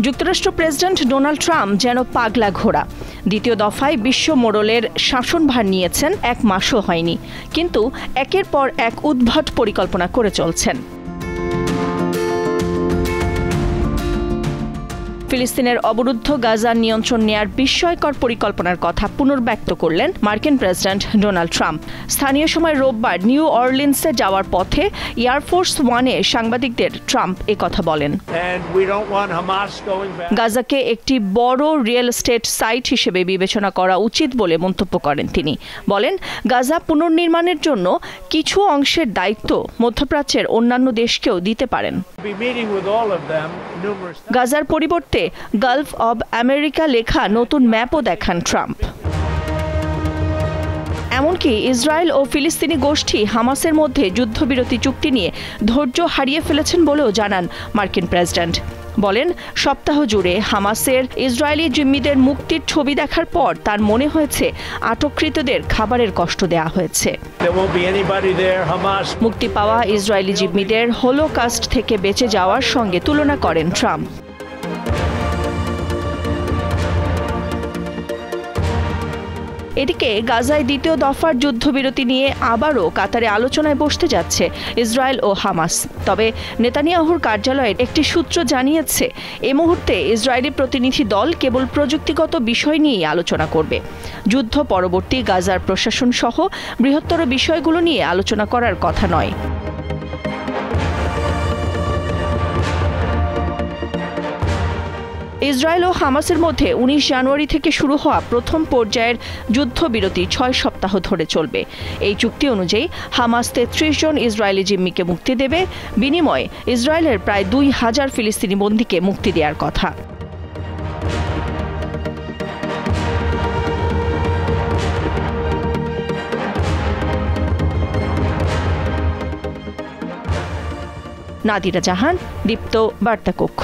যুক্তরাষ্ট্র president Donald Trump যেন পাগলা ঘোড়া। দ্বিতীয় দফায় বিশ্ব মোড়লের শাসনভার নিয়েছেন, 1 মাসও হয়নি, কিন্তু একের পর এক উদ্ভট পরিকল্পনা করে চলছেন। ফিলিস্তিনের অবরুদ্ধ গাজার নিয়ন্ত্রণ নেয়ার বিস্ময়কর পরিকল্পনার কথা পুনর্ব্যক্ত করলেন মার্কিন প্রেসিডেন্ট ডোনাল্ড ট্রাম্প। স্থানীয় সময় রোববার নিউ অরলিন্সে যাওয়ার পথে এয়ারফোর্স ওয়ানে সাংবাদিকদের ট্রাম্প একথা বলেন। গাজাকে একটি বড় রিয়েল এস্টেট সাইট হিসেবে বিবেচনা করা উচিত বলে মন্তব্য করেন তিনি। বলেন, গাজা পুনর্নির্মাণের জন্য কিছু অংশের দায়িত্ব মধ্যপ্রাচ্যের অন্যান্য দেশকেও দিতে পারেন। গাজার পরিবর্তে গালফ অব আমেরিকা লেখা নতুন ম্যাপও দেখান ট্রাম্প। এমনকি ইসরায়েল ও ফিলিস্তিনি গোষ্ঠী হামাসের মধ্যে যুদ্ধবিরতি চুক্তি নিয়ে ধৈর্য হারিয়ে ফেলেছেন বলেও জানান মার্কিন প্রেসিডেন্ট। বলেন, সপ্তাহ জুড়ে হামাসের ইসরায়েলি জিম্মিদের মুক্তির ছবি দেখার পর তার মনে হয়েছে আটককৃতদের খাবারের কষ্ট দেয়া হয়েছে। মুক্তি পাওয়া ইসরায়েলি জিম্মিদের হোলোকাস্ট থেকে বেঁচে যাওয়ার সঙ্গে তুলনা করেন ট্রাম্প। এদিকে গাজায় দ্বিতীয় দফার যুদ্ধবিরতি নিয়ে আবারও কাতারে আলোচনায় বসতে যাচ্ছে ইসরায়েল ও হামাস। তবে নেতানিয়াহুর কার্যালয়ের একটি সূত্র জানিয়েছে, এই মুহূর্তে ইসরায়েলি প্রতিনিধি দল কেবল প্রযুক্তিগত বিষয় নিয়েই আলোচনা করবে। যুদ্ধ পরবর্তী গাজার প্রশাসন সহ বৃহত্তর বিষয়গুলো নিয়ে আলোচনা করার কথা নয়। ইসরায়েল ও হামাসের মধ্যে 19 জানুয়ারি থেকে শুরু হওয়া প্রথম পর্যায়ের যুদ্ধবিরতি 6 সপ্তাহ ধরে চলবে। এই চুক্তি অনুযায়ী হামাস 33 জন ইসরায়েলি জিম্মিকে মুক্তি দেবে, বিনিময়ে ইসরায়েলের প্রায় 2000 ফিলিস্তিনি বন্দীকে মুক্তি দেওয়ার কথা। নাদিরা জাহান, দীপ্ত বার্তা কক্ষ।